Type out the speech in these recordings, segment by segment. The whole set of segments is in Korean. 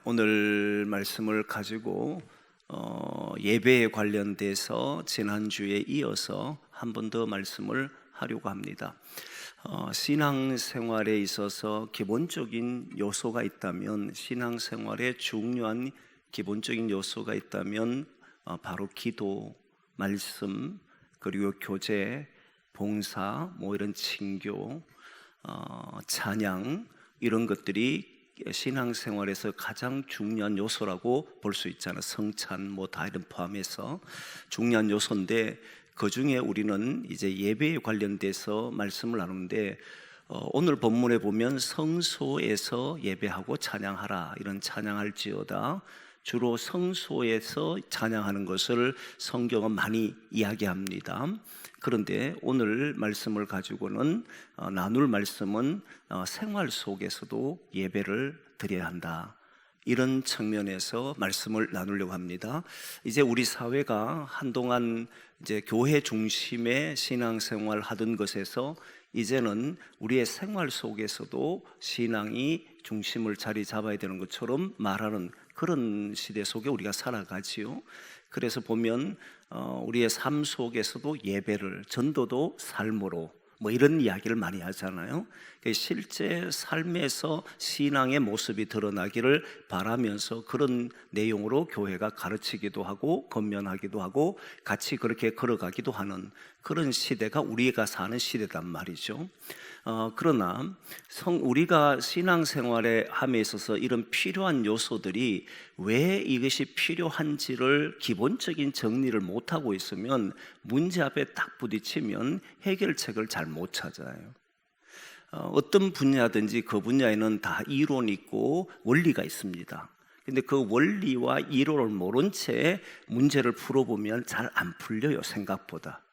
오늘 말씀을 가지고 예배에 관련돼서 지난주에 이어서 한 번 더 말씀을 하려고 합니다. 신앙생활에 있어서 기본적인 요소가 있다면, 신앙생활에 중요한 기본적인 요소가 있다면 바로 기도, 말씀, 그리고 교제, 봉사, 이런 친교, 찬양, 이런 것들이 신앙생활에서 가장 중요한 요소라고 볼 수 있잖아요. 성찬 다 이런 포함해서 중요한 요소인데, 그 중에 우리는 이제 예배에 관련돼서 말씀을 나누는데, 오늘 본문에 보면 성소에서 예배하고 찬양하라, 이런 찬양할지어다, 주로 성소에서 찬양하는 것을 성경은 많이 이야기합니다. 그런데 오늘 말씀을 가지고는 나눌 말씀은 생활 속에서도 예배를 드려야 한다, 이런 측면에서 말씀을 나누려고 합니다. 이제 우리 사회가 한동안 이제 교회 중심의 신앙생활 하던 것에서 이제는 우리의 생활 속에서도 신앙이 중심을 자리 잡아야 되는 것처럼 말하는 그런 시대 속에 우리가 살아가지요. 그래서 보면 우리의 삶 속에서도 예배를, 전도도 삶으로, 이런 이야기를 많이 하잖아요. 실제 삶에서 신앙의 모습이 드러나기를 바라면서 그런 내용으로 교회가 가르치기도 하고 권면하기도 하고 같이 그렇게 걸어가기도 하는 그런 시대가 우리가 사는 시대단 말이죠. 그러나 우리가 신앙생활에 함에 있어서 이런 필요한 요소들이 왜 이것이 필요한지를 기본적인 정리를 못하고 있으면 문제 앞에 딱 부딪히면 해결책을 잘 못 찾아요. 어떤 분야든지 그 분야에는 다 이론이 있고 원리가 있습니다. 근데 그 원리와 이론을 모른 채 문제를 풀어보면 잘 안 풀려요, 생각보다.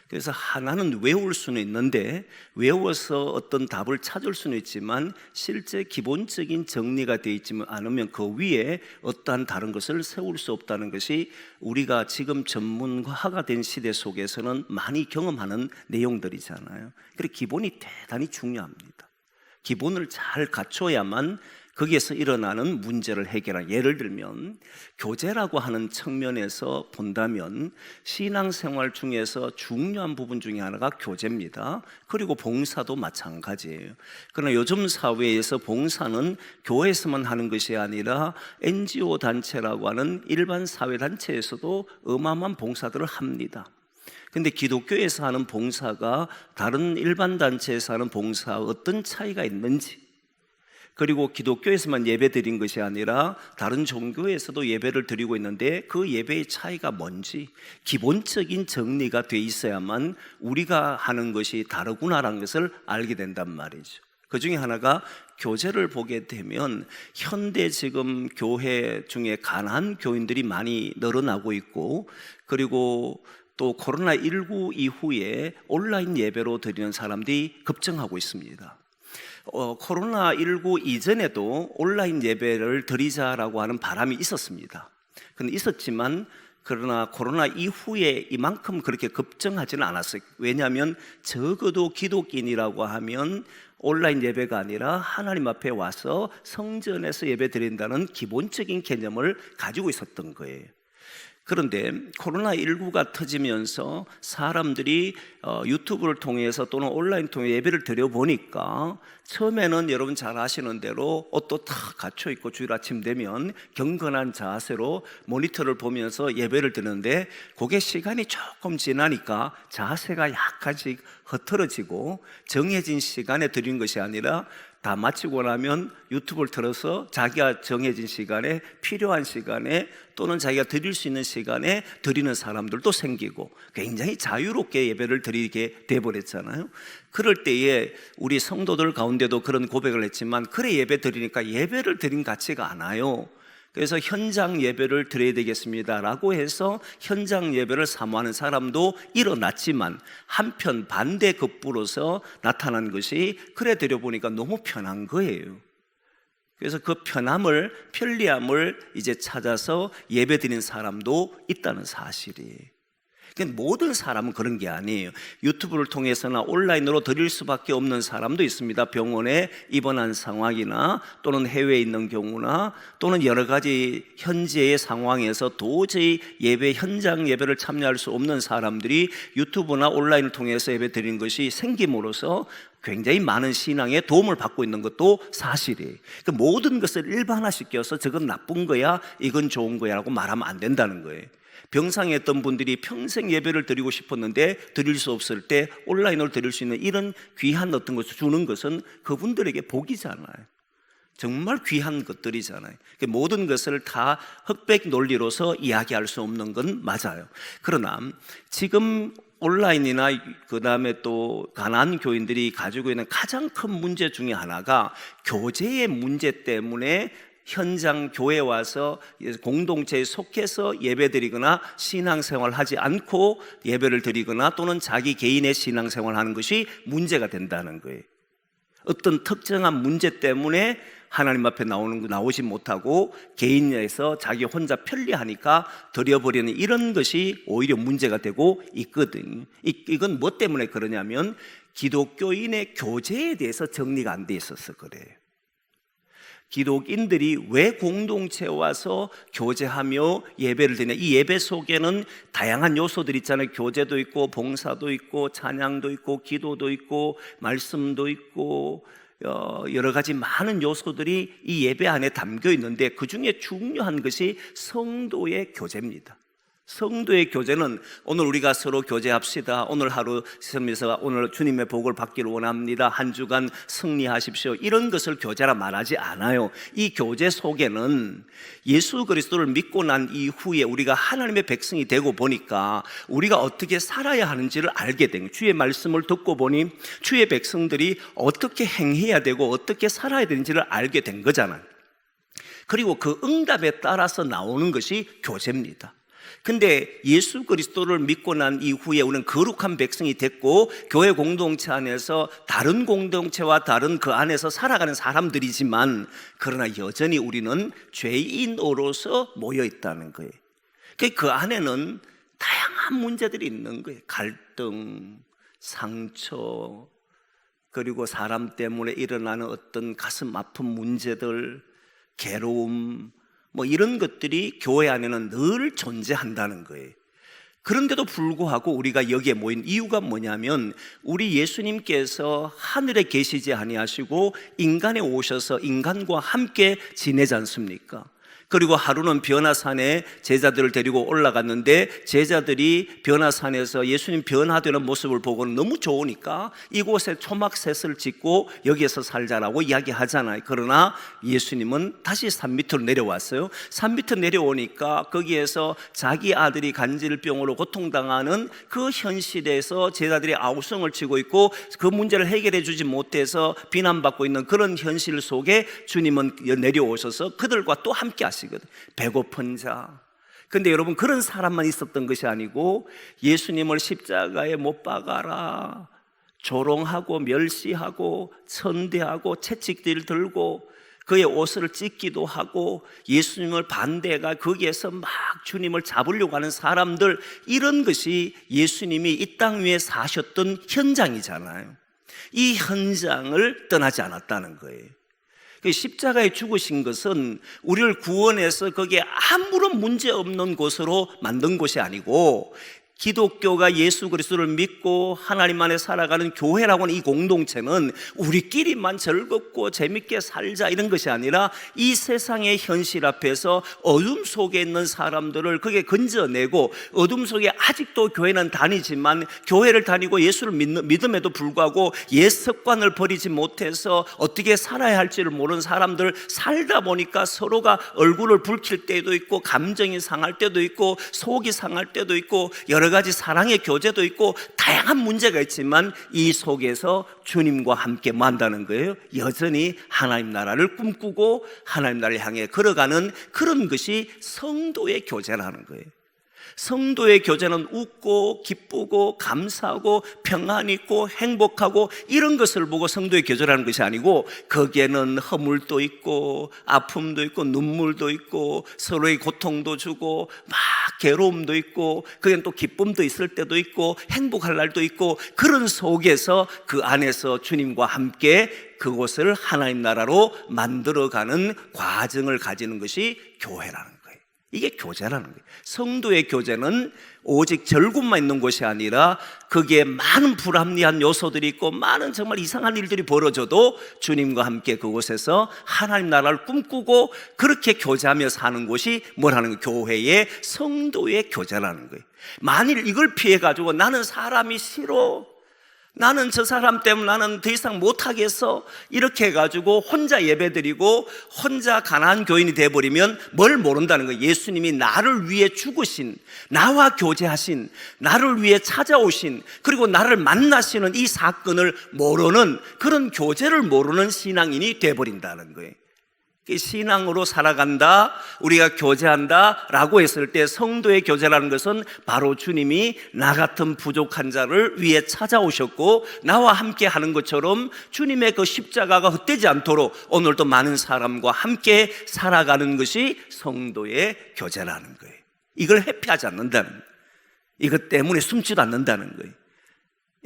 그래서 하나는 외울 수는 있는데, 외워서 어떤 답을 찾을 수는 있지만 실제 기본적인 정리가 되어 있지 않으면 그 위에 어떠한 다른 것을 세울 수 없다는 것이 우리가 지금 전문가가 된 시대 속에서는 많이 경험하는 내용들이잖아요. 그래서 기본이 대단히 중요합니다. 기본을 잘 갖춰야만 거기에서 일어나는 문제를 해결하는, 예를 들면 교제라고 하는 측면에서 본다면 신앙생활 중에서 중요한 부분 중에 하나가 교제입니다. 그리고 봉사도 마찬가지예요. 그러나 요즘 사회에서 봉사는 교회에서만 하는 것이 아니라 NGO 단체라고 하는 일반 사회 단체에서도 어마어마한 봉사들을 합니다. 근데 기독교에서 하는 봉사가 다른 일반 단체에서 하는 봉사와 어떤 차이가 있는지, 그리고 기독교에서만 예배 드린 것이 아니라 다른 종교에서도 예배를 드리고 있는데 그 예배의 차이가 뭔지 기본적인 정리가 돼 있어야만 우리가 하는 것이 다르구나라는 것을 알게 된단 말이죠. 그 중에 하나가 교제를 보게 되면 현대 지금 교회 중에 가난한 교인들이 많이 늘어나고 있고, 그리고 또 코로나19 이후에 온라인 예배로 드리는 사람들이 급증하고 있습니다. 코로나19 이전에도 온라인 예배를 드리자라고 하는 바람이 있었습니다. 근데 있었지만 그러나 코로나 이후에 이만큼 그렇게 급증하지는 않았어요. 왜냐하면 적어도 기독인이라고 하면 온라인 예배가 아니라 하나님 앞에 와서 성전에서 예배 드린다는 기본적인 개념을 가지고 있었던 거예요. 그런데 코로나19가 터지면서 사람들이 유튜브를 통해서 또는 온라인 통해 예배를 드려보니까 처음에는 여러분 잘 아시는 대로 옷도 다 갖춰입고 주일 아침 되면 경건한 자세로 모니터를 보면서 예배를 드리는데, 그게 시간이 조금 지나니까 자세가 약간씩 흐트러지고 정해진 시간에 드리는 것이 아니라 다 마치고 나면 유튜브를 틀어서 자기가 정해진 시간에, 필요한 시간에 또는 자기가 드릴 수 있는 시간에 드리는 사람들도 생기고 굉장히 자유롭게 예배를 드리게 돼버렸잖아요. 그럴 때에 우리 성도들 가운데도 그런 고백을 했지만, 그래 예배 드리니까 예배를 드린 같지가 않아요. 그래서 현장 예배를 드려야 되겠습니다 라고 해서 현장 예배를 사모하는 사람도 일어났지만, 한편 반대급부로서 나타난 것이 그래 드려보니까 너무 편한 거예요. 그래서 그 편리함을 이제 찾아서 예배 드리는 사람도 있다는 사실이에요. 그러니까 모든 사람은 그런 게 아니에요. 유튜브를 통해서나 온라인으로 드릴 수밖에 없는 사람도 있습니다. 병원에 입원한 상황이나 또는 해외에 있는 경우나 또는 여러 가지 현재의 상황에서 도저히 예배 현장 예배를 참여할 수 없는 사람들이 유튜브나 온라인을 통해서 예배 드리는 것이 생김으로써 굉장히 많은 신앙에 도움을 받고 있는 것도 사실이에요. 그러니까 모든 것을 일반화시켜서 저건 나쁜 거야, 이건 좋은 거야 라고 말하면 안 된다는 거예요. 병상에 있던 분들이 평생 예배를 드리고 싶었는데 드릴 수 없을 때 온라인으로 드릴 수 있는 이런 귀한 어떤 것을 주는 것은 그분들에게 복이잖아요. 정말 귀한 것들이잖아요. 모든 것을 다 흑백 논리로서 이야기할 수 없는 건 맞아요. 그러나 지금 온라인이나 그 다음에 또 가난한 교인들이 가지고 있는 가장 큰 문제 중에 하나가 교제의 문제 때문에 현장 교회에 와서 공동체에 속해서 예배드리거나 신앙생활을 하지 않고 예배를 드리거나 또는 자기 개인의 신앙생활을 하는 것이 문제가 된다는 거예요. 어떤 특정한 문제 때문에 하나님 앞에 나오지 못하고 개인에서 자기 혼자 편리하니까 드려버리는 이런 것이 오히려 문제가 되고 있거든요. 이건 뭐 때문에 그러냐면 기독교인의 교제에 대해서 정리가 안 돼 있어서 그래요. 기독인들이 왜 공동체에 와서 교제하며 예배를 드리냐. 이 예배 속에는 다양한 요소들이 있잖아요. 교제도 있고 봉사도 있고 찬양도 있고 기도도 있고 말씀도 있고 여러 가지 많은 요소들이 이 예배 안에 담겨 있는데 그 중에 중요한 것이 성도의 교제입니다. 성도의 교제는 오늘 우리가 서로 교제합시다. 오늘 하루 섬에서 오늘 주님의 복을 받기를 원합니다. 한 주간 승리하십시오. 이런 것을 교제라 말하지 않아요. 이 교제 속에는 예수 그리스도를 믿고 난 이후에 우리가 하나님의 백성이 되고 보니까 우리가 어떻게 살아야 하는지를 알게 된 거예요. 주의 말씀을 듣고 보니 주의 백성들이 어떻게 행해야 되고 어떻게 살아야 되는지를 알게 된 거잖아요. 그리고 그 응답에 따라서 나오는 것이 교제입니다. 근데 예수 그리스도를 믿고 난 이후에 우리는 거룩한 백성이 됐고 교회 공동체 안에서 다른 공동체와 다른 그 안에서 살아가는 사람들이지만 그러나 여전히 우리는 죄인으로서 모여 있다는 거예요. 그 안에는 다양한 문제들이 있는 거예요. 갈등, 상처, 그리고 사람 때문에 일어나는 어떤 가슴 아픈 문제들, 괴로움, 뭐 이런 것들이 교회 안에는 늘 존재한다는 거예요. 그런데도 불구하고 우리가 여기에 모인 이유가 뭐냐면 우리 예수님께서 하늘에 계시지 아니하시고 인간에 오셔서 인간과 함께 지내지 않습니까? 그리고 하루는 변화산에 제자들을 데리고 올라갔는데 제자들이 변화산에서 예수님 변화되는 모습을 보고는 너무 좋으니까 이곳에 초막셋을 짓고 여기에서 살자라고 이야기하잖아요. 그러나 예수님은 다시 산 밑으로 내려왔어요. 산 밑으로 내려오니까 거기에서 자기 아들이 간질병으로 고통당하는 그 현실에서 제자들이 아우성을 치고 있고 그 문제를 해결해 주지 못해서 비난받고 있는 그런 현실 속에 주님은 내려오셔서 그들과 또 함께 하시거든요. 배고픈 자. 근데 여러분 그런 사람만 있었던 것이 아니고 예수님을 십자가에 못 박아라 조롱하고 멸시하고 천대하고 채찍질 들고 그의 옷을 찢기도 하고 예수님을 반대가 거기에서 막 주님을 잡으려고 하는 사람들, 이런 것이 예수님이 이 땅 위에 사셨던 현장이잖아요. 이 현장을 떠나지 않았다는 거예요. 십자가에 죽으신 것은 우리를 구원해서 거기에 아무런 문제 없는 곳으로 만든 것이 아니고 기독교가 예수 그리스도를 믿고 하나님 안에 살아가는 교회라고 하는 이 공동체는 우리끼리만 즐겁고 재밌게 살자 이런 것이 아니라 이 세상의 현실 앞에서 어둠 속에 있는 사람들을 그게 건져내고 어둠 속에 아직도 교회는 다니지만 교회를 다니고 예수를 믿음에도 불구하고 옛 습관을 버리지 못해서 어떻게 살아야 할지를 모르는 사람들 살다 보니까 서로가 얼굴을 붉힐 때도 있고 감정이 상할 때도 있고 속이 상할 때도 있고 여러 가지 사랑의 교제도 있고 다양한 문제가 있지만 이 속에서 주님과 함께 만다는 거예요. 여전히 하나님 나라를 꿈꾸고 하나님 나라를 향해 걸어가는 그런 것이 성도의 교제라는 거예요. 성도의 교제는 웃고 기쁘고 감사하고 평안 있고 행복하고 이런 것을 보고 성도의 교제라는 것이 아니고 거기에는 허물도 있고 아픔도 있고 눈물도 있고 서로의 고통도 주고 막 괴로움도 있고 그게 또 기쁨도 있을 때도 있고 행복할 날도 있고 그런 속에서 그 안에서 주님과 함께 그곳을 하나님 나라로 만들어가는 과정을 가지는 것이 교회라는 거예요. 이게 교제라는 거예요. 성도의 교제는 오직 절군만 있는 것이 아니라 거기에 많은 불합리한 요소들이 있고 많은 정말 이상한 일들이 벌어져도 주님과 함께 그곳에서 하나님 나라를 꿈꾸고 그렇게 교제하며 사는 곳이 뭐라는 거예요? 교회의 성도의 교제라는 거예요. 만일 이걸 피해가지고 나는 사람이 싫어, 나는 저 사람 때문에 나는 더 이상 못하겠어, 이렇게 해가지고 혼자 예배드리고 혼자 가난한 교인이 돼버리면 뭘 모른다는 거예요. 예수님이 나를 위해 죽으신, 나와 교제하신, 나를 위해 찾아오신, 그리고 나를 만나시는 이 사건을 모르는, 그런 교제를 모르는 신앙인이 돼버린다는 거예요. 신앙으로 살아간다, 우리가 교제한다 라고 했을 때 성도의 교제라는 것은 바로 주님이 나 같은 부족한 자를 위해 찾아오셨고 나와 함께 하는 것처럼 주님의 그 십자가가 헛되지 않도록 오늘도 많은 사람과 함께 살아가는 것이 성도의 교제라는 거예요. 이걸 회피하지 않는다는 거예요. 이것 때문에 숨지도 않는다는 거예요.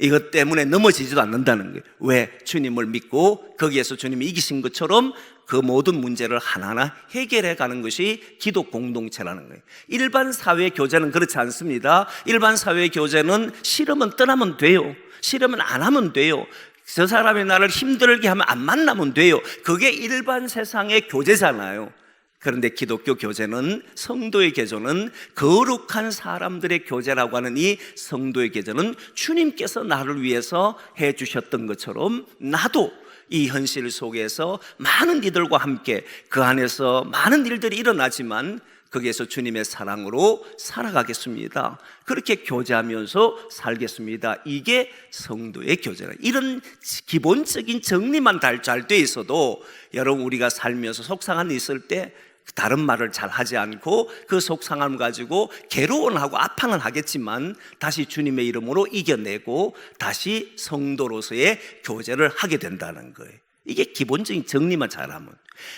이것 때문에 넘어지지도 않는다는 거예요. 왜? 주님을 믿고 거기에서 주님이 이기신 것처럼 그 모든 문제를 하나하나 해결해 가는 것이 기도 공동체라는 거예요. 일반 사회 교제는 그렇지 않습니다. 일반 사회 교제는 싫으면 떠나면 돼요. 싫으면 안 하면 돼요. 저 사람이 나를 힘들게 하면 안 만나면 돼요. 그게 일반 세상의 교제잖아요. 그런데 기독교 교제는, 성도의 교제는, 거룩한 사람들의 교제라고 하는 이 성도의 교제는 주님께서 나를 위해서 해 주셨던 것처럼 나도 이 현실 속에서 많은 이들과 함께 그 안에서 많은 일들이 일어나지만 거기에서 주님의 사랑으로 살아가겠습니다. 그렇게 교제하면서 살겠습니다. 이게 성도의 교제라. 이런 기본적인 정리만 잘 돼 있어도 여러분 우리가 살면서 속상한 일이 있을 때 다른 말을 잘 하지 않고 그 속상함을 가지고 괴로워는 하고 아파는 하겠지만 다시 주님의 이름으로 이겨내고 다시 성도로서의 교제를 하게 된다는 거예요. 이게 기본적인 정리만 잘하면.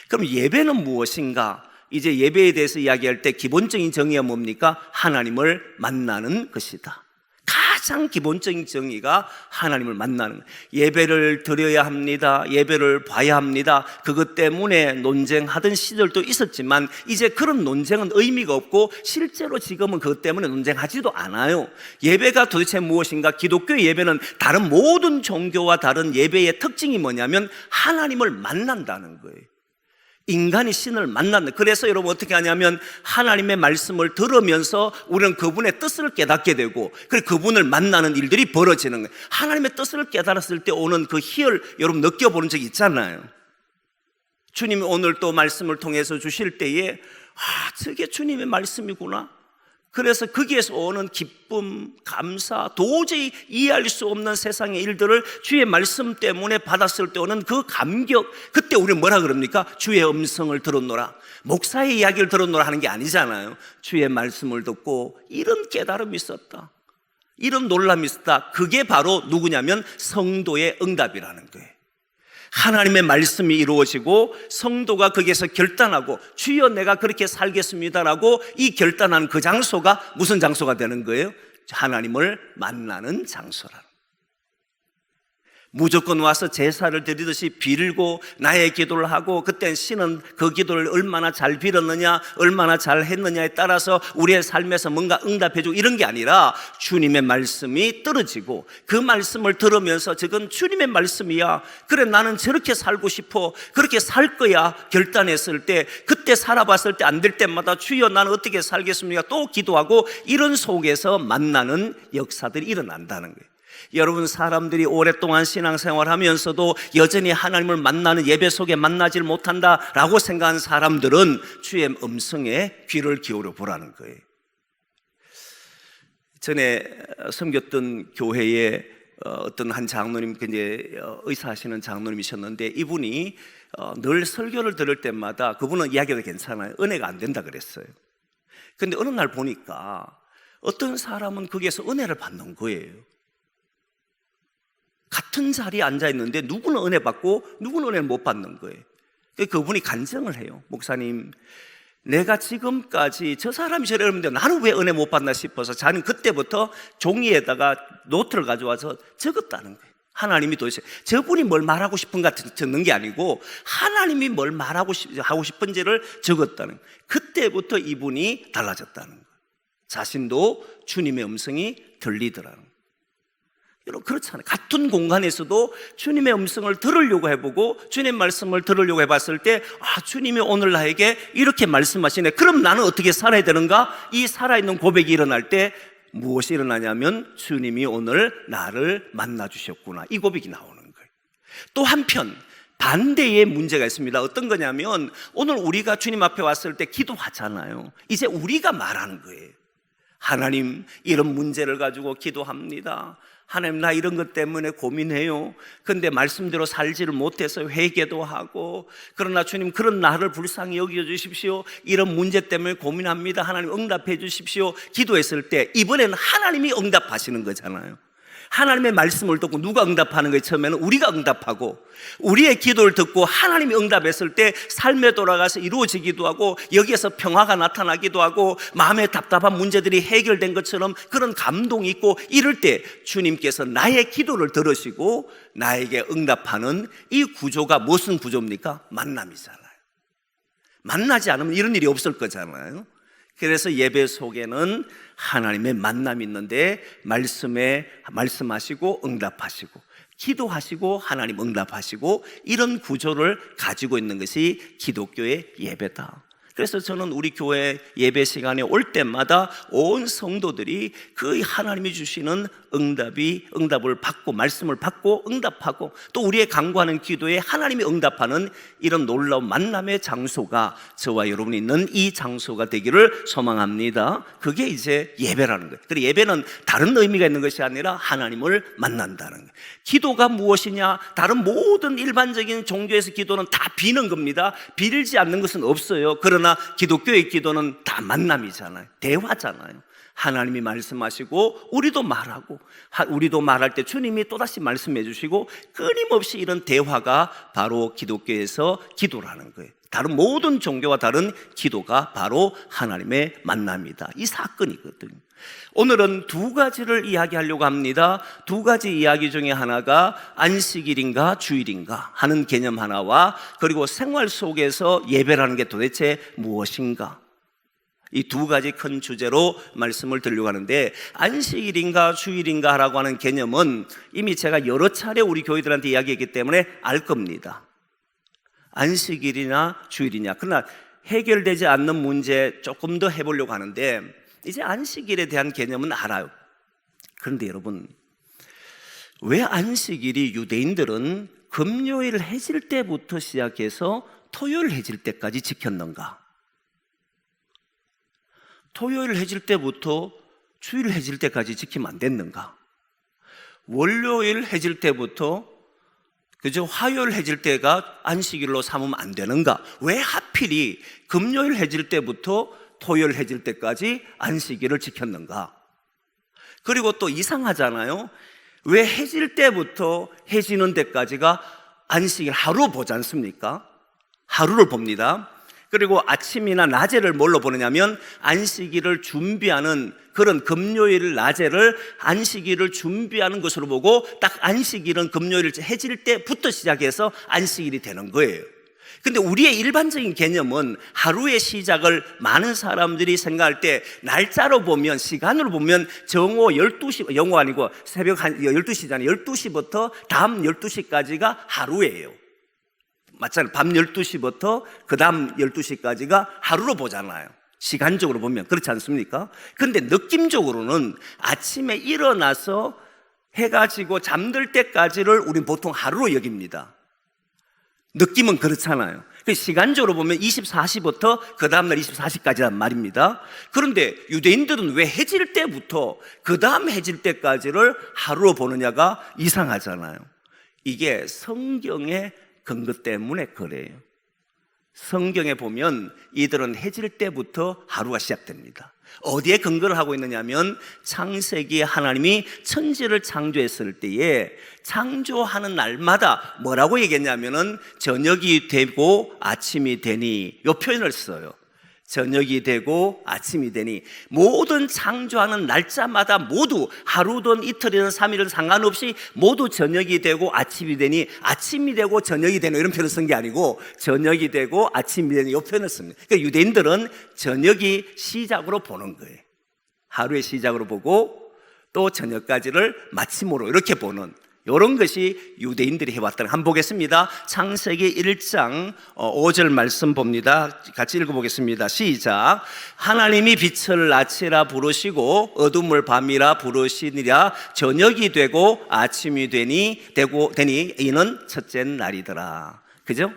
그럼 예배는 무엇인가? 이제 예배에 대해서 이야기할 때 기본적인 정의가 뭡니까? 하나님을 만나는 것이다. 가장 기본적인 정의가 하나님을 만나는 거예요. 예배를 드려야 합니다. 예배를 봐야 합니다. 그것 때문에 논쟁하던 시절도 있었지만 이제 그런 논쟁은 의미가 없고 실제로 지금은 그것 때문에 논쟁하지도 않아요. 예배가 도대체 무엇인가? 기독교 예배는 다른 모든 종교와 다른 예배의 특징이 뭐냐면 하나님을 만난다는 거예요. 인간이 신을 만난다. 그래서 여러분 어떻게 하냐면 하나님의 말씀을 들으면서 우리는 그분의 뜻을 깨닫게 되고 그리고 그분을 만나는 일들이 벌어지는 거예요. 하나님의 뜻을 깨달았을 때 오는 그 희열 여러분 느껴보는 적 있잖아요. 주님이 오늘 또 말씀을 통해서 주실 때에 저게 주님의 말씀이구나. 그래서 거기에서 오는 기쁨, 감사, 도저히 이해할 수 없는 세상의 일들을 주의 말씀 때문에 받았을 때 오는 그 감격, 그때 우리는 뭐라 그럽니까? 주의 음성을 들었노라, 목사의 이야기를 들었노라 하는 게 아니잖아요. 주의 말씀을 듣고 이런 깨달음이 있었다, 이런 놀람이 있었다. 그게 바로 누구냐면 성도의 응답이라는 거예요. 하나님의 말씀이 이루어지고 성도가 거기에서 결단하고 주여 내가 그렇게 살겠습니다라고 이 결단한 그 장소가 무슨 장소가 되는 거예요? 하나님을 만나는 장소라는. 무조건 와서 제사를 드리듯이 빌고 나의 기도를 하고 그땐 신은 그 기도를 얼마나 잘 빌었느냐 얼마나 잘 했느냐에 따라서 우리의 삶에서 뭔가 응답해주고 이런 게 아니라 주님의 말씀이 떨어지고 그 말씀을 들으면서 저건 주님의 말씀이야, 그래 나는 저렇게 살고 싶어, 그렇게 살 거야 결단했을 때, 그때 살아봤을 때 안 될 때마다 주여 나는 어떻게 살겠습니까 또 기도하고 이런 속에서 만나는 역사들이 일어난다는 거예요. 여러분 사람들이 오랫동안 신앙생활하면서도 여전히 하나님을 만나는 예배 속에 만나질 못한다라고 생각하는 사람들은 주의 음성에 귀를 기울여 보라는 거예요. 전에 섬겼던 교회에 어떤 한 장로님, 이제 의사하시는 장로님이셨는데 이분이 늘 설교를 들을 때마다 그분은 이야기도 괜찮아요. 은혜가 안 된다 그랬어요. 근데 어느 날 보니까 어떤 사람은 거기에서 은혜를 받는 거예요. 같은 자리에 앉아있는데 누구는 은혜 받고 누구는 은혜를 못 받는 거예요. 그분이 간증을 해요. 목사님, 내가 지금까지 저 사람이 저래 그러는데 나는 왜 은혜 못 받나 싶어서 자는 그때부터 종이에다가 노트를 가져와서 적었다는 거예요. 하나님이 도대체 저분이 뭘 말하고 싶은가 적는 게 아니고 하나님이 뭘 하고 싶은지를 적었다는 거예요. 그때부터 이분이 달라졌다는 거예요. 자신도 주님의 음성이 들리더라는 거예요. 여러분 그렇잖아요. 같은 공간에서도 주님의 음성을 들으려고 해보고 주님 말씀을 들으려고 해봤을 때 주님이 오늘 나에게 이렇게 말씀하시네. 그럼 나는 어떻게 살아야 되는가? 이 살아있는 고백이 일어날 때 무엇이 일어나냐면 주님이 오늘 나를 만나주셨구나, 이 고백이 나오는 거예요. 또 한편 반대의 문제가 있습니다. 어떤 거냐면 오늘 우리가 주님 앞에 왔을 때 기도하잖아요. 이제 우리가 말하는 거예요. 하나님, 이런 문제를 가지고 기도합니다. 하나님, 나 이런 것 때문에 고민해요. 근데 말씀대로 살지를 못해서 회개도 하고, 그러나 주님 그런 나를 불쌍히 여겨주십시오. 이런 문제 때문에 고민합니다. 하나님 응답해 주십시오. 기도했을 때 이번에는 하나님이 응답하시는 거잖아요. 하나님의 말씀을 듣고 누가 응답하는 거예요? 처음에는 우리가 응답하고, 우리의 기도를 듣고 하나님이 응답했을 때 삶에 돌아가서 이루어지기도 하고, 여기에서 평화가 나타나기도 하고, 마음의 답답한 문제들이 해결된 것처럼 그런 감동이 있고, 이럴 때 주님께서 나의 기도를 들으시고 나에게 응답하는 이 구조가 무슨 구조입니까? 만남이잖아요. 만나지 않으면 이런 일이 없을 거잖아요. 그래서 예배 속에는 하나님의 만남이 있는데 말씀하시고 응답하시고, 기도하시고 하나님 응답하시고, 이런 구조를 가지고 있는 것이 기독교의 예배다. 그래서 저는 우리 교회 예배 시간에 올 때마다 온 성도들이 그 하나님이 주시는 응답을 받고, 말씀을 받고 응답하고, 또 우리의 간구하는 기도에 하나님이 응답하는 이런 놀라운 만남의 장소가 저와 여러분이 있는 이 장소가 되기를 소망합니다. 그게 이제 예배라는 거예요. 그리고 예배는 다른 의미가 있는 것이 아니라 하나님을 만난다는 거예요. 기도가 무엇이냐? 다른 모든 일반적인 종교에서 기도는 다 비는 겁니다. 빌지 않는 것은 없어요. 그러나 기독교의 기도는 다 만남이잖아요. 대화잖아요. 하나님이 말씀하시고 우리도 말하고, 우리도 말할 때 주님이 또다시 말씀해 주시고, 끊임없이 이런 대화가 바로 기독교에서 기도라는 거예요. 다른 모든 종교와 다른 기도가 바로 하나님의 만남이다. 이 사건이거든요. 오늘은 두 가지를 이야기하려고 합니다. 두 가지 이야기 중에 하나가 안식일인가 주일인가 하는 개념 하나와, 그리고 생활 속에서 예배라는 게 도대체 무엇인가, 이 두 가지 큰 주제로 말씀을 드리려고 하는데, 안식일인가 주일인가 라고 하는 개념은 이미 제가 여러 차례 우리 교회들한테 이야기했기 때문에 알 겁니다. 안식일이나 주일이냐. 그러나 해결되지 않는 문제 조금 더 해보려고 하는데, 이제 안식일에 대한 개념은 알아요. 그런데 여러분, 왜 안식일이 유대인들은 금요일 해질 때부터 시작해서 토요일 해질 때까지 지켰는가? 토요일 해질 때부터 주일 해질 때까지 지키면 안 됐는가? 월요일 해질 때부터 화요일 해질 때가 안식일로 삼으면 안 되는가? 왜 하필이 금요일 해질 때부터 토요일 해질 때까지 안식일을 지켰는가? 그리고 또 이상하잖아요. 왜 해질 때부터 해지는 데까지가 안식일 하루 보지 않습니까? 하루를 봅니다. 그리고 아침이나 낮에를 뭘로 보느냐면 안식일을 준비하는, 그런 금요일 낮에를 안식일을 준비하는 것으로 보고, 딱 안식일은 금요일 해질 때부터 시작해서 안식일이 되는 거예요. 근데 우리의 일반적인 개념은 하루의 시작을 많은 사람들이 생각할 때 날짜로 보면, 시간으로 보면 정오 12시, 영어 아니고 새벽 12시잖아요. 12시부터 다음 12시까지가 하루예요. 맞잖아요. 밤 12시부터 그 다음 12시까지가 하루로 보잖아요. 시간적으로 보면. 그렇지 않습니까? 그런데 느낌적으로는 아침에 일어나서 해가 지고 잠들 때까지를 우리는 보통 하루로 여깁니다. 느낌은 그렇잖아요. 시간적으로 보면 24시부터 그 다음날 24시까지란 말입니다. 그런데 유대인들은 왜 해질 때부터 그 다음 해질 때까지를 하루로 보느냐가 이상하잖아요. 이게 성경의 근거 때문에 그래요. 성경에 보면 이들은 해질 때부터 하루가 시작됩니다. 어디에 근거를 하고 있느냐면, 창세기에 하나님이 천지를 창조했을 때에 창조하는 날마다 뭐라고 얘기했냐면은 저녁이 되고 아침이 되니, 이 표현을 써요. 저녁이 되고 아침이 되니, 모든 창조하는 날짜마다 모두 하루든 이틀이든 3일은 상관없이 모두 저녁이 되고 아침이 되니, 아침이 되고 저녁이 되는 이런 표현을 쓴 게 아니고 저녁이 되고 아침이 되는 이 표현을 씁니다. 그러니까 유대인들은 저녁이 시작으로 보는 거예요. 하루의 시작으로 보고 또 저녁까지를 마침으로 이렇게 보는, 이런 것이 유대인들이 해왔다는 거 한번 보겠습니다. 창세기 1장 5절 말씀 봅니다. 같이 읽어보겠습니다. 시작. 하나님이 빛을 낮이라 부르시고 어둠을 밤이라 부르시니라. 저녁이 되고 아침이 되니 이는 첫째 날이더라. 그죠?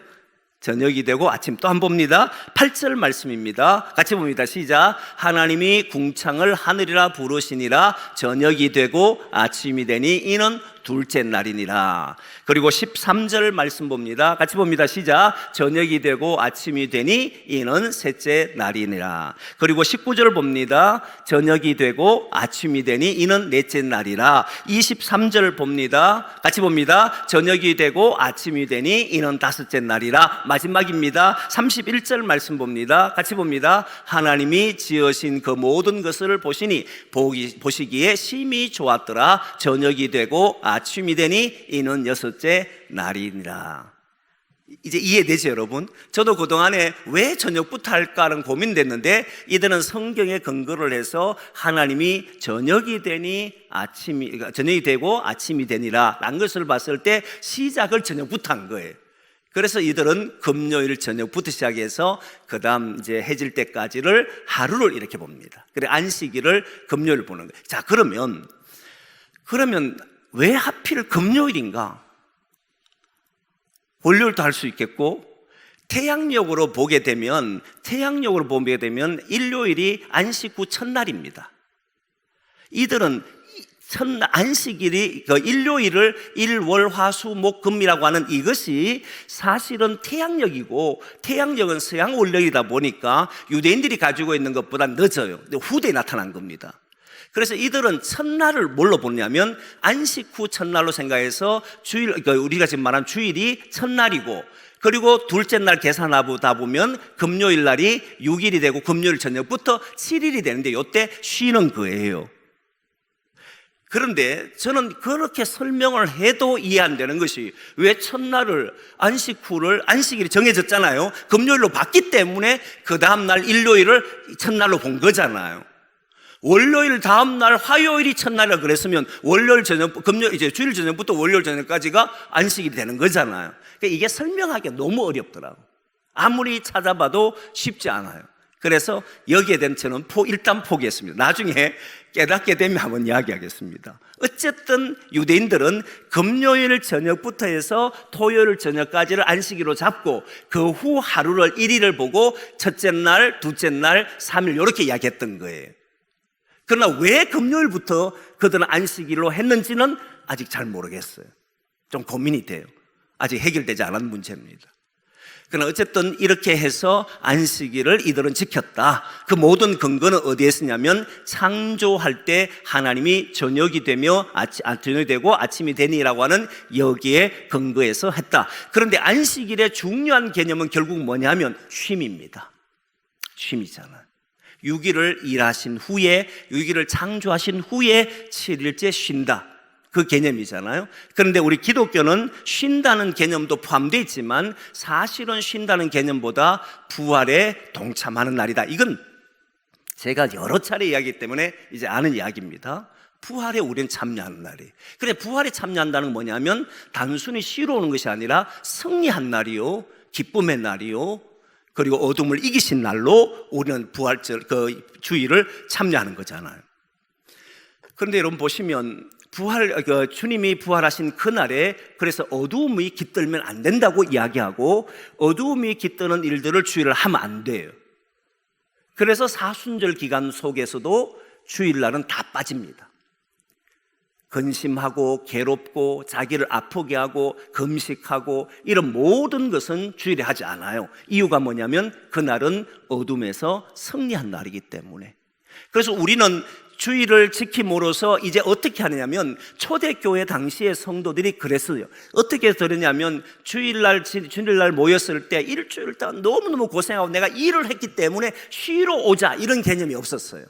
저녁이 되고 아침. 또 한 번 봅니다. 8절 말씀입니다. 같이 봅니다. 시작. 하나님이 궁창을 하늘이라 부르시니라. 저녁이 되고 아침이 되니 이는 둘째 날이니라. 그리고 13절 말씀 봅니다. 같이 봅니다. 시작. 저녁이 되고 아침이 되니 이는 셋째 날이니라. 그리고 19절 봅니다. 저녁이 되고 아침이 되니 이는 넷째 날이라. 23절 봅니다. 같이 봅니다. 저녁이 되고 아침이 되니 이는 다섯째 날이라. 마지막입니다. 31절 말씀 봅니다. 같이 봅니다. 하나님이 지으신 그 모든 것을 보시니 보시기에 심히 좋았더라. 저녁이 되고 아침이 되니 이는 여섯째 날이니라. 이제 이해되죠, 여러분? 저도 그동안에 왜 저녁부터 할까 하는 고민됐는데, 이들은 성경에 근거를 해서 하나님이 저녁이 되고 아침이 되니라 라는 것을 봤을 때 시작을 저녁부터 한 거예요. 그래서 이들은 금요일 저녁부터 시작해서 그 다음 이제 해질 때까지를 하루를 이렇게 봅니다. 그래, 안식일을 금요일 보는 거예요. 자, 그러면 왜 하필 금요일인가? 월요일도 할 수 있겠고, 태양력으로 보게 되면 일요일이 안식 후 첫날입니다. 이들은 안식일이 일요일을 일월화수목금이라고 하는 이것이 사실은 태양력이고, 태양력은 서양 원력이다 보니까 유대인들이 가지고 있는 것보다 늦어요. 근데 후대에 나타난 겁니다. 그래서 이들은 첫날을 뭘로 보냐면 안식 후 첫날로 생각해서 우리가 지금 말한 주일이 첫날이고, 그리고 둘째 날 계산하다 보면 금요일 날이 6일이 되고 금요일 저녁부터 7일이 되는데 이때 쉬는 거예요. 그런데 저는 그렇게 설명을 해도 이해 안 되는 것이, 왜 첫날을 안식일이 정해졌잖아요. 금요일로 봤기 때문에 그 다음날 일요일을 첫날로 본 거잖아요. 월요일 다음날 화요일이 첫날이라 그랬으면 주일 저녁부터 월요일 저녁까지가 안식일이 되는 거잖아요. 그러니까 이게 설명하기 너무 어렵더라고. 아무리 찾아봐도 쉽지 않아요. 그래서 여기에 대한 저는 일단 포기했습니다. 나중에 깨닫게 되면 한번 이야기하겠습니다. 어쨌든 유대인들은 금요일 저녁부터 해서 토요일 저녁까지를 안식일로 잡고 그 후 하루를 1일을 보고 첫째 날, 둘째 날, 3일 이렇게 이야기했던 거예요. 그러나 왜 금요일부터 그들은 안식일로 했는지는 아직 잘 모르겠어요. 좀 고민이 돼요. 아직 해결되지 않은 문제입니다. 그러나 어쨌든 이렇게 해서 안식일을 이들은 지켰다. 그 모든 근거는 어디에 쓰냐면 창조할 때 하나님이 저녁이 되고 아침이 되니라고 하는 여기에 근거해서 했다. 그런데 안식일의 중요한 개념은 결국 뭐냐면 쉼입니다. 쉼이잖아요. 6일을 일하신 후에, 6일을 창조하신 후에 7일째 쉰다. 그 개념이잖아요. 그런데 우리 기독교는 쉰다는 개념도 포함되어 있지만 사실은 쉰다는 개념보다 부활에 동참하는 날이다. 이건 제가 여러 차례 이야기했기 때문에 이제 아는 이야기입니다. 부활에 우리는 참여하는 날이에요. 그래, 부활에 참여한다는 건 뭐냐면 단순히 쉬러 오는 것이 아니라 승리한 날이요, 기쁨의 날이요, 그리고 어둠을 이기신 날로 우리는 주일을 참여하는 거잖아요. 그런데 여러분 보시면 주님이 부활하신 그날에 그래서 어두움이 깃들면 안 된다고 이야기하고, 어두움이 깃드는 일들을 주일을 하면 안 돼요. 그래서 사순절 기간 속에서도 주일날은 다 빠집니다. 근심하고 괴롭고 자기를 아프게 하고 금식하고 이런 모든 것은 주일에 하지 않아요. 이유가 뭐냐면 그날은 어둠에서 승리한 날이기 때문에. 그래서 우리는 주일을 지킴으로써 이제 어떻게 하느냐면, 초대교회 당시의 성도들이 그랬어요. 어떻게 들으냐면, 주일날 모였을 때 일주일 동안 너무너무 고생하고 내가 일을 했기 때문에 쉬러 오자, 이런 개념이 없었어요.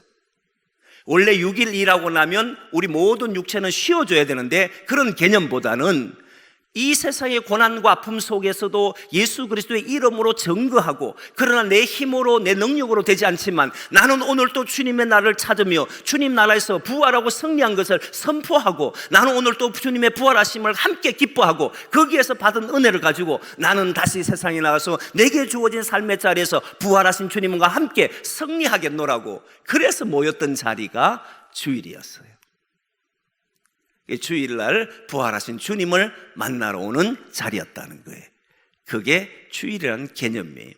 원래 6일 일하고 나면 우리 모든 육체는 쉬어줘야 되는데, 그런 개념보다는 이 세상의 고난과 아픔 속에서도 예수 그리스도의 이름으로 증거하고, 그러나 내 힘으로 내 능력으로 되지 않지만 나는 오늘 또 주님의 날을 찾으며 주님 나라에서 부활하고 승리한 것을 선포하고, 나는 오늘 또 주님의 부활하심을 함께 기뻐하고, 거기에서 받은 은혜를 가지고 나는 다시 세상에 나가서 내게 주어진 삶의 자리에서 부활하신 주님과 함께 승리하겠노라고, 그래서 모였던 자리가 주일이었어요. 주일날 부활하신 주님을 만나러 오는 자리였다는 거예요. 그게 주일이라는 개념이에요.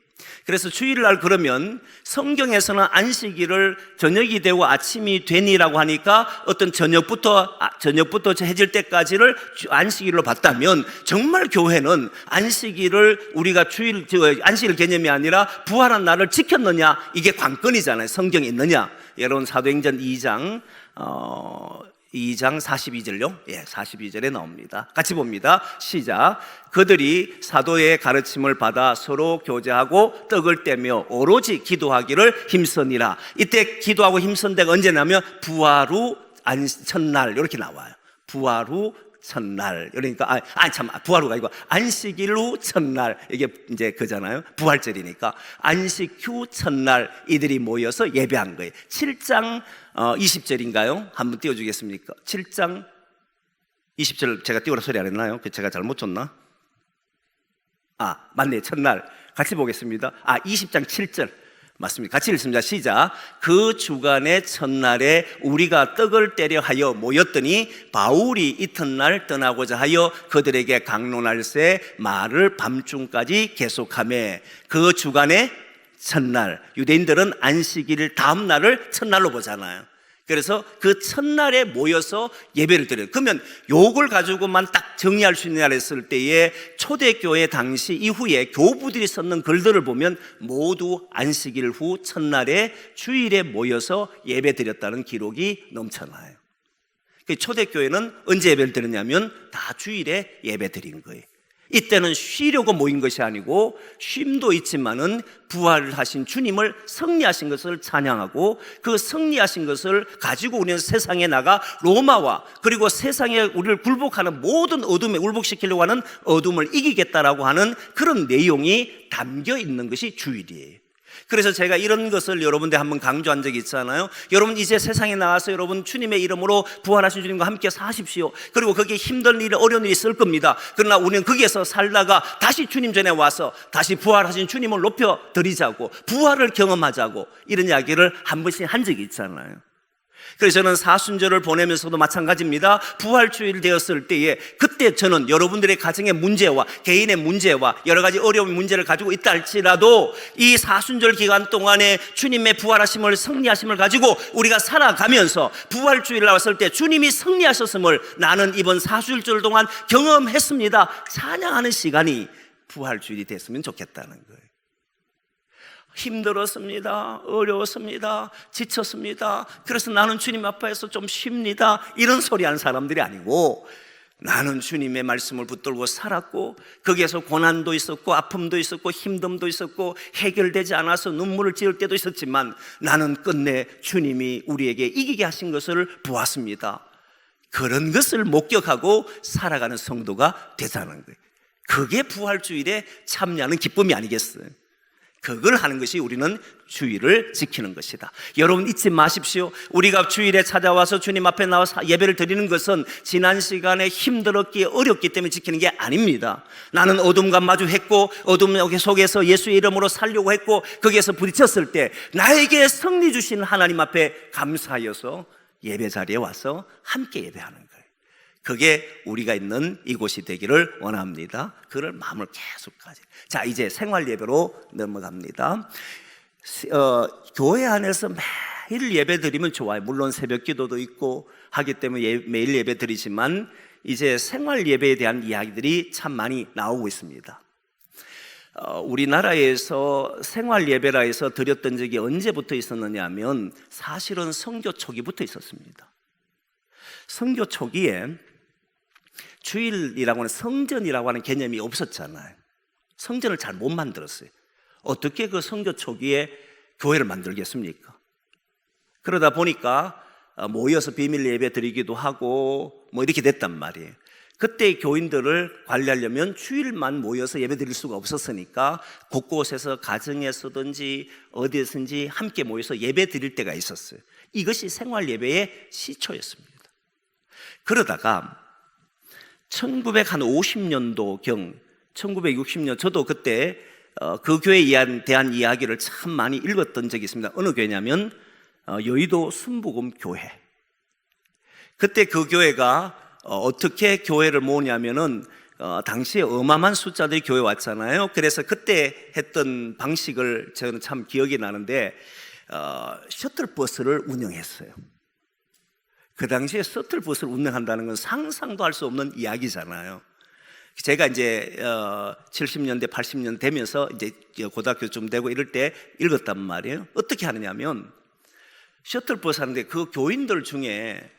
그래서 주일날, 그러면 성경에서는 안식일을 저녁이 되고 아침이 되니라고 하니까 어떤 저녁부터 해질 때까지를 안식일로 봤다면, 정말 교회는 안식일을 우리가 안식일 개념이 아니라 부활한 날을 지켰느냐, 이게 관건이잖아요. 성경에 있느냐. 여러분, 사도행전 2장 42절요? 42절에 나옵니다. 같이 봅니다. 시작. 그들이 사도의 가르침을 받아 서로 교제하고 떡을 떼며 오로지 기도하기를 힘쓰니라. 이때 기도하고 힘쓴 데가 언제냐면 부활 후 첫날, 이렇게 나와요. 부활 후 첫날. 그러니까 부활 후가 아니고 안식일 후 첫날, 이게 이제 그잖아요. 부활절이니까 안식 후 첫날 이들이 모여서 예배한 거예요. 7장 20절인가요? 한번 띄워주겠습니까? 7장 20절 제가 띄우라 소리 안 했나요? 제가 잘못 줬나? 맞네. 첫날. 같이 보겠습니다. 20장 7절 맞습니다. 같이 읽습니다. 시작. 그 주간의 첫날에 우리가 떡을 떼려 하여 모였더니 바울이 이튿날 떠나고자 하여 그들에게 강론할새 말을 밤중까지 계속하며, 그 주간의 첫날, 유대인들은 안식일 다음 날을 첫날로 보잖아요. 그래서 그 첫날에 모여서 예배를 드려요. 그러면 요걸 가지고만 딱 정리할 수 있느냐 했을 때에, 초대교회 당시 이후에 교부들이 썼는 글들을 보면 모두 안식일 후 첫날에 주일에 모여서 예배 드렸다는 기록이 넘쳐나요. 초대교회는 언제 예배를 드렸냐면 다 주일에 예배 드린 거예요. 이때는 쉬려고 모인 것이 아니고, 쉼도 있지만은 부활하신 주님을 승리하신 것을 찬양하고, 그 승리하신 것을 가지고 우리는 세상에 나가 로마와, 그리고 세상에 우리를 굴복하는 모든 어둠에, 굴복시키려고 하는 어둠을 이기겠다라고 하는 그런 내용이 담겨 있는 것이 주일이에요. 그래서 제가 이런 것을 여러분들 한번 강조한 적이 있잖아요. 여러분, 이제 세상에 나와서 여러분 주님의 이름으로 부활하신 주님과 함께 사십시오. 그리고 거기에 힘든 일, 어려운 일이 있을 겁니다. 그러나 우리는 거기에서 살다가 다시 주님 전에 와서 다시 부활하신 주님을 높여드리자고, 부활을 경험하자고, 이런 이야기를 한 번씩 한 적이 있잖아요. 그래서 저는 사순절을 보내면서도 마찬가지입니다. 부활주일 되었을 때에, 그때 저는 여러분들의 가정의 문제와 개인의 문제와 여러 가지 어려운 문제를 가지고 있다 할지라도, 이 사순절 기간 동안에 주님의 부활하심을, 승리하심을 가지고 우리가 살아가면서 부활주일 나왔을 때 주님이 승리하셨음을 나는 이번 사순절 동안 경험했습니다, 찬양하는 시간이 부활주일이 됐으면 좋겠다는 거예요. 힘들었습니다, 어려웠습니다, 지쳤습니다, 그래서 나는 주님 앞에서 좀 쉽니다, 이런 소리 하는 사람들이 아니고, 나는 주님의 말씀을 붙들고 살았고, 거기에서 고난도 있었고 아픔도 있었고 힘듦도 있었고 해결되지 않아서 눈물을 지을 때도 있었지만, 나는 끝내 주님이 우리에게 이기게 하신 것을 보았습니다. 그런 것을 목격하고 살아가는 성도가 되자는 거예요. 그게 부활주일에 참여하는 기쁨이 아니겠어요? 그걸 하는 것이 우리는 주일을 지키는 것이다. 여러분, 잊지 마십시오. 우리가 주일에 찾아와서 주님 앞에 나와서 예배를 드리는 것은 지난 시간에 힘들었기, 어렵기 때문에 지키는 게 아닙니다. 나는 어둠과 마주했고 어둠 속에서 예수의 이름으로 살려고 했고, 거기에서 부딪혔을 때 나에게 승리 주신 하나님 앞에 감사하여서 예배 자리에 와서 함께 예배하는 거예요. 그게 우리가 있는 이곳이 되기를 원합니다. 그를 마음을 계속 가지. 자, 이제 생활 예배로 넘어갑니다. 교회 안에서 매일 예배 드리면 좋아요. 물론 새벽 기도도 있고 하기 때문에 매일 예배 드리지만, 이제 생활 예배에 대한 이야기들이 참 많이 나오고 있습니다. 우리나라에서 생활 예배라 해서 드렸던 적이 언제부터 있었느냐 하면 사실은 선교 초기부터 있었습니다. 선교 초기에 주일이라고 하는 성전이라고 하는 개념이 없었잖아요. 성전을 잘 못 만들었어요. 어떻게 그 선교 초기에 교회를 만들겠습니까? 그러다 보니까 모여서 비밀 예배 드리기도 하고 뭐 이렇게 됐단 말이에요. 그때 교인들을 관리하려면 주일만 모여서 예배 드릴 수가 없었으니까 곳곳에서 가정에서든지 어디에서든지 함께 모여서 예배 드릴 때가 있었어요. 이것이 생활 예배의 시초였습니다. 그러다가 1950년도경 1960년 저도 그때 그 교회에 대한 이야기를 참 많이 읽었던 적이 있습니다. 어느 교회냐면 여의도 순복음 교회. 그때 그 교회가 어떻게 교회를 모으냐면은 당시에 어마어마한 숫자들이 교회 왔잖아요. 그래서 그때 했던 방식을 저는 참 기억이 나는데 셔틀버스를 운영했어요. 그 당시에 셔틀버스를 운영한다는 건 상상도 할 수 없는 이야기잖아요. 제가 이제 70년대 80년 되면서 이제 고등학교 좀 되고 이럴 때 읽었단 말이에요. 어떻게 하느냐면 셔틀버스 하는데 그 교인들 중에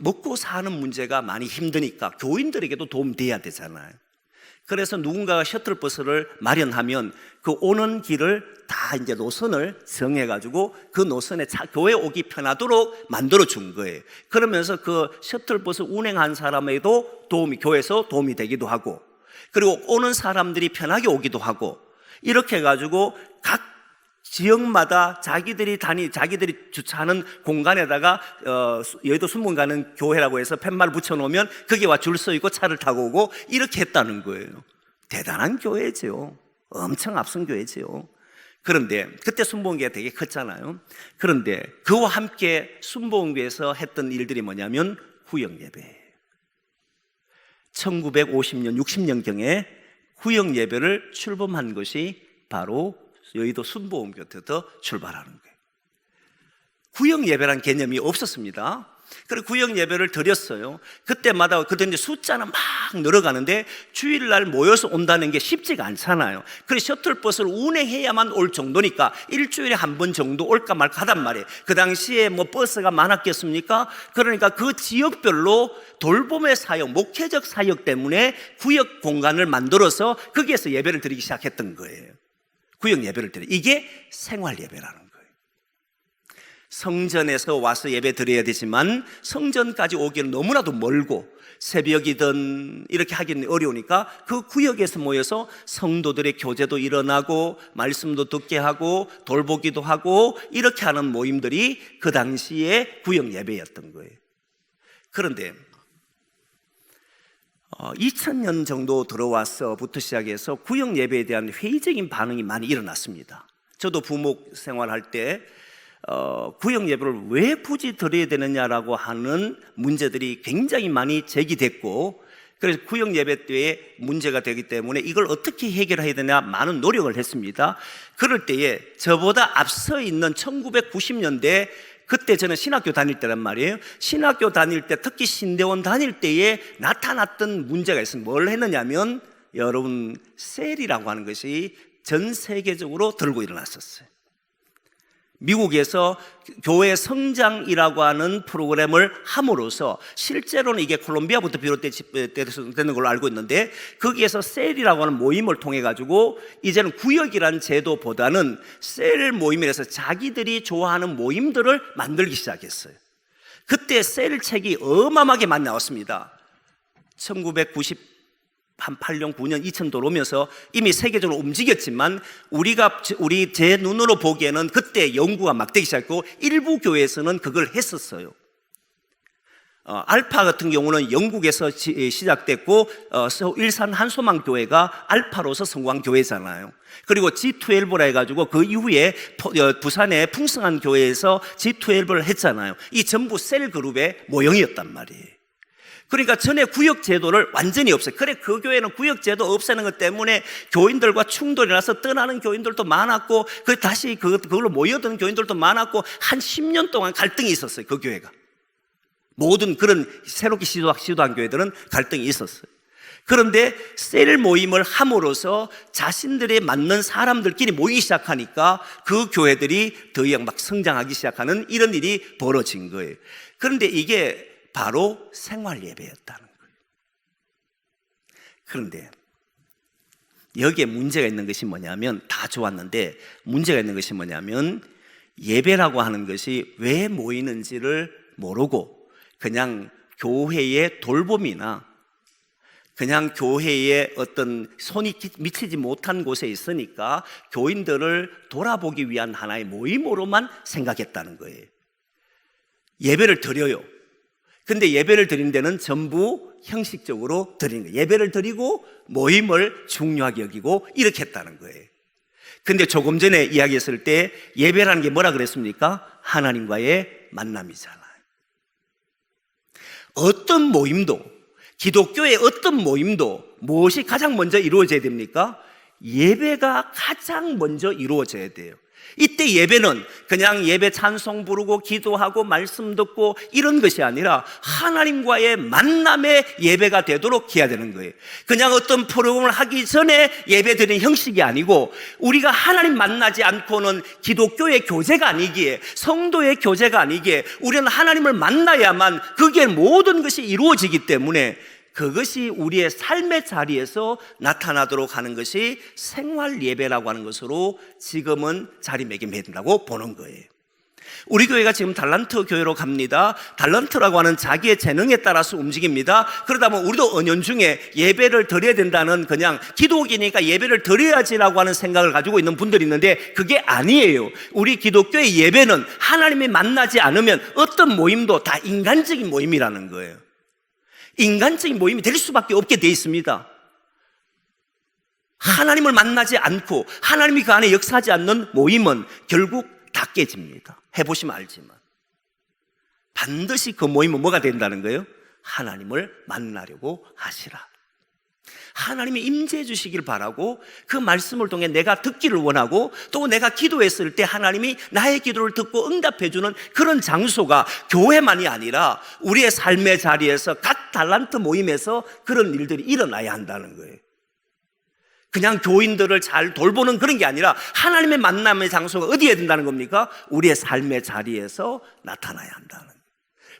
먹고 사는 문제가 많이 힘드니까 교인들에게도 도움돼야 되잖아요. 그래서 누군가가 셔틀버스를 마련하면 그 오는 길을 다 이제 노선을 정해가지고 그 노선에 교회 오기 편하도록 만들어준 거예요. 그러면서 그 셔틀버스 운행한 사람에도 교회에서 도움이 되기도 하고, 그리고 오는 사람들이 편하게 오기도 하고, 이렇게 해가지고 각 지역마다 자기들이 주차하는 공간에다가 여의도 순복음 가는 교회라고 해서 팻말 붙여놓으면 거기에 와 줄 서 있고 차를 타고 오고 이렇게 했다는 거예요. 대단한 교회죠. 엄청 앞선 교회죠. 그런데 그때 순복음교회가 되게 컸잖아요. 그런데 그와 함께 순복음교회에서 했던 일들이 뭐냐면 구역예배예요. 1950년 60년경에 구역예배를 출범한 것이 바로 여의도 순복음교회부터 출발하는 거예요. 구역예배라는 개념이 없었습니다. 그리고 구역예배를 드렸어요. 그때마다 이제 숫자는 막 늘어가는데 주일날 모여서 온다는 게 쉽지가 않잖아요. 그래서 셔틀버스를 운행해야만 올 정도니까 일주일에 한 번 정도 올까 말까 하단 말이에요. 그 당시에 뭐 버스가 많았겠습니까? 그러니까 그 지역별로 돌봄의 사역, 목회적 사역 때문에 구역 공간을 만들어서 거기에서 예배를 드리기 시작했던 거예요. 구역 예배를 드려. 이게 생활 예배라는 거예요. 성전에서 와서 예배 드려야 되지만 성전까지 오기는 너무나도 멀고 새벽이든 이렇게 하기는 어려우니까 그 구역에서 모여서 성도들의 교제도 일어나고 말씀도 듣게 하고 돌보기도 하고 이렇게 하는 모임들이 그 당시에 구역 예배였던 거예요. 그런데 2000년 정도 들어와서부터 시작해서 구역 예배에 대한 회의적인 반응이 많이 일어났습니다. 저도 부목 생활할 때 구역 예배를 왜 굳이 드려야 되느냐라고 하는 문제들이 굉장히 많이 제기됐고, 그래서 구역 예배 때에 문제가 되기 때문에 이걸 어떻게 해결해야 되냐 많은 노력을 했습니다. 그럴 때에 저보다 앞서 있는 1990년대 그때 저는 신학교 다닐 때란 말이에요. 신학교 다닐 때 특히 신대원 다닐 때에 나타났던 문제가 있어요. 뭘 했느냐면 여러분 셀이라고 하는 것이 전 세계적으로 들고 일어났었어요. 미국에서 교회 성장이라고 하는 프로그램을 함으로써 실제로는 이게 콜롬비아부터 비롯되는 걸로 알고 있는데 거기에서 셀이라고 하는 모임을 통해 가지고 이제는 구역이라는 제도보다는 셀 모임이라서 자기들이 좋아하는 모임들을 만들기 시작했어요. 그때 셀 책이 어마어마하게 많이 나왔습니다. 1998년, 9년, 2000도 오면서 이미 세계적으로 움직였지만 제 눈으로 보기에는 그때 연구가 막 되기 시작했고 일부 교회에서는 그걸 했었어요. 알파 같은 경우는 영국에서 시작됐고 일산 한소망 교회가 알파로서 성공한 교회잖아요. 그리고 G12라 해가지고 그 이후에 부산의 풍성한 교회에서 G12를 했잖아요. 이 전부 셀 그룹의 모형이었단 말이에요. 그러니까 전에 구역 제도를 완전히 없애요. 그래 그 교회는 구역 제도 없애는 것 때문에 교인들과 충돌이 나서 떠나는 교인들도 많았고 다시 그걸로 모여드는 교인들도 많았고 한 10년 동안 갈등이 있었어요. 그 교회가 모든 그런 새롭게 시도한 교회들은 갈등이 있었어요. 그런데 셀 모임을 함으로써 자신들에 맞는 사람들끼리 모이기 시작하니까 그 교회들이 더 이상 막 성장하기 시작하는 이런 일이 벌어진 거예요. 그런데 이게 바로 생활 예배였다는 거예요. 그런데 여기에 문제가 있는 것이 뭐냐면, 다 좋았는데 문제가 있는 것이 뭐냐면, 예배라고 하는 것이 왜 모이는지를 모르고 그냥 교회의 돌봄이나 그냥 교회에 어떤 손이 미치지 못한 곳에 있으니까 교인들을 돌아보기 위한 하나의 모임으로만 생각했다는 거예요. 예배를 드려요. 근데 예배를 드린 데는 전부 형식적으로 드리는 거예요. 예배를 드리고 모임을 중요하게 여기고 이렇게 했다는 거예요. 근데 조금 전에 이야기했을 때 예배라는 게 뭐라 그랬습니까? 하나님과의 만남이잖아요. 어떤 모임도, 기독교의 어떤 모임도 무엇이 가장 먼저 이루어져야 됩니까? 예배가 가장 먼저 이루어져야 돼요. 이때 예배는 그냥 예배 찬송 부르고 기도하고 말씀 듣고 이런 것이 아니라 하나님과의 만남의 예배가 되도록 해야 되는 거예요. 그냥 어떤 프로그램을 하기 전에 예배 드리는 형식이 아니고, 우리가 하나님 만나지 않고는 기독교의 교제가 아니기에, 성도의 교제가 아니기에 우리는 하나님을 만나야만 그게 모든 것이 이루어지기 때문에 그것이 우리의 삶의 자리에서 나타나도록 하는 것이 생활 예배라고 하는 것으로 지금은 자리매김한다고 보는 거예요. 우리 교회가 지금 달란트 교회로 갑니다. 달란트라고 하는 자기의 재능에 따라서 움직입니다. 그러다 보면 우리도 은연중에 예배를 드려야 된다는, 그냥 기독이니까 예배를 드려야지라고 하는 생각을 가지고 있는 분들이 있는데 그게 아니에요. 우리 기독교의 예배는 하나님이 만나지 않으면 어떤 모임도 다 인간적인 모임이라는 거예요. 인간적인 모임이 될 수밖에 없게 되어 있습니다. 하나님을 만나지 않고 하나님이 그 안에 역사하지 않는 모임은 결국 다 깨집니다. 해보시면 알지만 반드시 그 모임은 뭐가 된다는 거예요? 하나님을 만나려고 하시라. 하나님이 임재해 주시길 바라고, 그 말씀을 통해 내가 듣기를 원하고, 또 내가 기도했을 때 하나님이 나의 기도를 듣고 응답해 주는 그런 장소가 교회만이 아니라 우리의 삶의 자리에서 각 달란트 모임에서 그런 일들이 일어나야 한다는 거예요. 그냥 교인들을 잘 돌보는 그런 게 아니라 하나님의 만남의 장소가 어디에 된다는 겁니까? 우리의 삶의 자리에서 나타나야 한다는 거예요.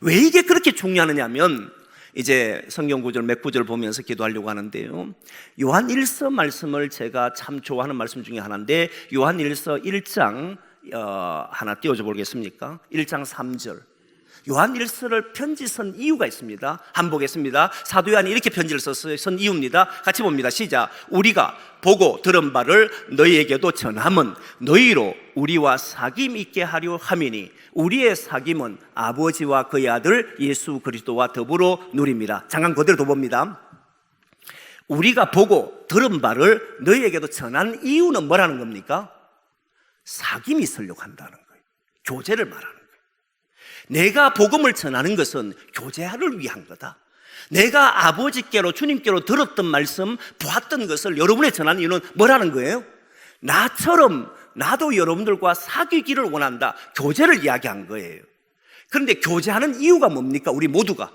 왜 이게 그렇게 중요하냐면, 이제 성경 구절 몇 구절 보면서 기도하려고 하는데요, 요한 1서 말씀을 제가 참 좋아하는 말씀 중에 하나인데, 요한 1서 1장 하나 띄워줘 보겠습니까? 1장 3절. 요한 1서를 편지 쓴 이유가 있습니다. 한번 보겠습니다. 사도 요한이 이렇게 편지를 쓴 이유입니다. 같이 봅니다. 시작. 우리가 보고 들은 바를 너희에게도 전함은 너희로 우리와 사귐 있게 하려 함이니 우리의 사귐은 아버지와 그의 아들 예수 그리스도와 더불어 누립니다. 잠깐 그대로 더 봅니다. 우리가 보고 들은 바를 너희에게도 전한 이유는 뭐라는 겁니까? 사귐이 있으려고 한다는 거예요. 교제를 말하는 거예요. 내가 복음을 전하는 것은 교제를 위한 거다. 내가 아버지께로 주님께로 들었던 말씀, 보았던 것을 여러분에 전하는 이유는 뭐라는 거예요? 나처럼 나도 여러분들과 사귀기를 원한다. 교제를 이야기한 거예요. 그런데 교제하는 이유가 뭡니까? 우리 모두가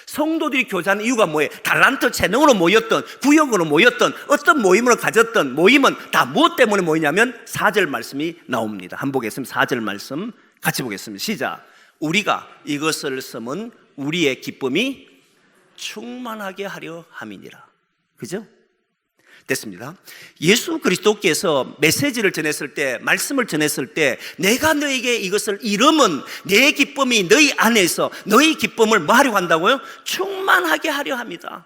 성도들이 교제하는 이유가 뭐예요? 달란트 재능으로 모였던, 구역으로 모였던, 어떤 모임을 가졌던 모임은 다 무엇 때문에 모이냐면 4절 말씀이 나옵니다. 한번 보겠습니다. 4절 말씀 같이 보겠습니다. 시작. 우리가 이것을 쓰면 우리의 기쁨이 충만하게 하려 함이니라. 그죠? 됐습니다. 예수 그리스도께서 메시지를 전했을 때, 말씀을 전했을 때, 내가 너에게 이것을 이름은 내 기쁨이 너희 안에서 너희 기쁨을 뭐 하려고 한다고요? 충만하게 하려 합니다.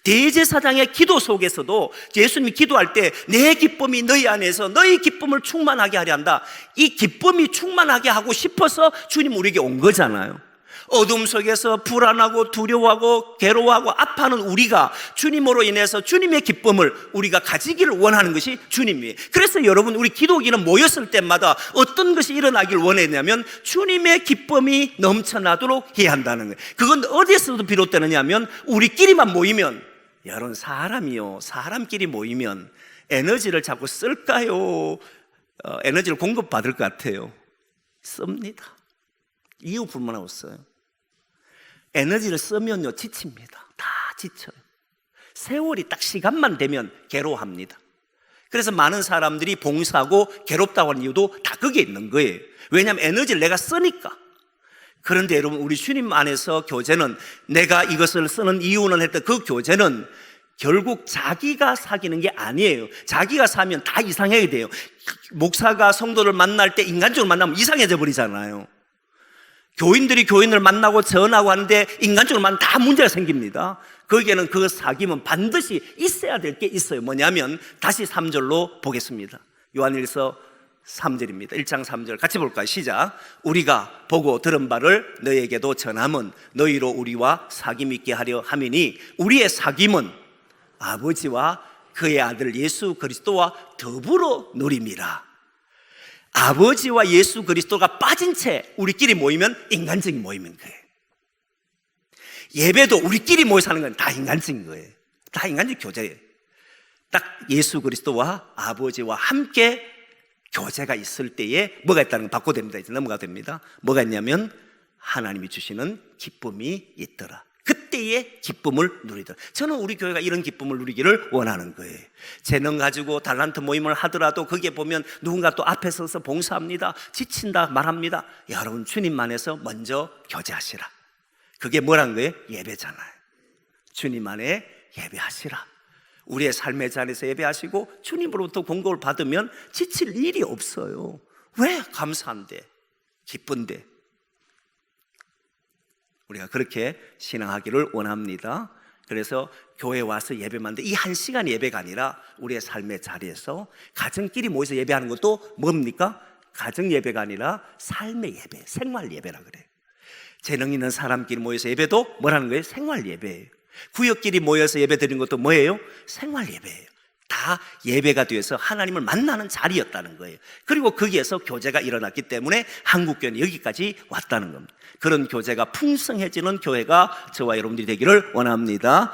대제사장의 기도 속에서도 예수님이 기도할 때 내 기쁨이 너희 안에서 너희 기쁨을 충만하게 하려 한다. 이 기쁨이 충만하게 하고 싶어서 주님 우리에게 온 거잖아요. 어둠 속에서 불안하고 두려워하고 괴로워하고 아파하는 우리가 주님으로 인해서 주님의 기쁨을 우리가 가지기를 원하는 것이 주님이에요. 그래서 여러분, 우리 기독인은 모였을 때마다 어떤 것이 일어나길 원했냐면 주님의 기쁨이 넘쳐나도록 해야 한다는 거예요. 그건 어디에서도 비롯되느냐 하면 우리끼리만 모이면, 여러분 사람이요, 사람끼리 모이면 에너지를 자꾸 쓸까요? 에너지를 공급받을 것 같아요. 씁니다. 이유 불문하고 써요. 에너지를 쓰면요 지칩니다. 다 지쳐요. 세월이 딱 시간만 되면 괴로워합니다. 그래서 많은 사람들이 봉사하고 괴롭다고 하는 이유도 다 거기에 있는 거예요. 왜냐하면 에너지를 내가 쓰니까. 그런데 여러분, 우리 주님 안에서 교제는, 내가 이것을 쓰는 이유는 했던 그 교제는 결국 자기가 사귀는 게 아니에요. 자기가 사면 다 이상하게 돼요. 목사가 성도를 만날 때 인간적으로 만나면 이상해져 버리잖아요. 교인들이 교인을 만나고 전하고 하는데 인간적으로 만나면 다 문제가 생깁니다. 거기에는 그 사귐은 반드시 있어야 될 게 있어요. 뭐냐면 다시 3절로 보겠습니다. 요한일서 3절입니다. 1장 3절 같이 볼까요? 시작. 우리가 보고 들은 바를 너희에게도 전함은 너희로 우리와 사귐 있게 하려 함이니 우리의 사귐은 아버지와 그의 아들 예수 그리스도와 더불어 누림이라. 아버지와 예수 그리스도가 빠진 채 우리끼리 모이면 인간적인 모임인 거예요. 예배도 우리끼리 모여서 하는 건 다 인간적인 거예요. 다 인간적 교제예요. 딱 예수 그리스도와 아버지와 함께 교제가 있을 때에 뭐가 있다는 걸 바꿔야 됩니다. 이제 넘어가야 됩니다. 뭐가 있냐면 하나님이 주시는 기쁨이 있더라. 그때의 기쁨을 누리더라. 저는 우리 교회가 이런 기쁨을 누리기를 원하는 거예요. 재능 가지고 달란트 모임을 하더라도 거기에 보면 누군가 또 앞에 서서 봉사합니다, 지친다 말합니다. 여러분, 주님만에서 먼저 교제하시라. 그게 뭐란 거예요? 예배잖아요. 주님 안에 예배하시라. 우리의 삶의 자리에서 예배하시고 주님으로부터 공급을 받으면 지칠 일이 없어요. 왜? 감사한데, 기쁜데. 우리가 그렇게 신앙하기를 원합니다. 그래서 교회 와서 예배만 하는데 이 1시간 예배가 아니라 우리의 삶의 자리에서 가정끼리 모여서 예배하는 것도 뭡니까? 가정 예배가 아니라 삶의 예배, 생활 예배라 그래요. 재능 있는 사람끼리 모여서 예배도 뭐라는 거예요? 생활 예배예요. 구역끼리 모여서 예배 드리는 것도 뭐예요? 생활 예배예요. 다 예배가 되어서 하나님을 만나는 자리였다는 거예요. 그리고 거기에서 교제가 일어났기 때문에 한국교회는 여기까지 왔다는 겁니다. 그런 교제가 풍성해지는 교회가 저와 여러분들이 되기를 원합니다.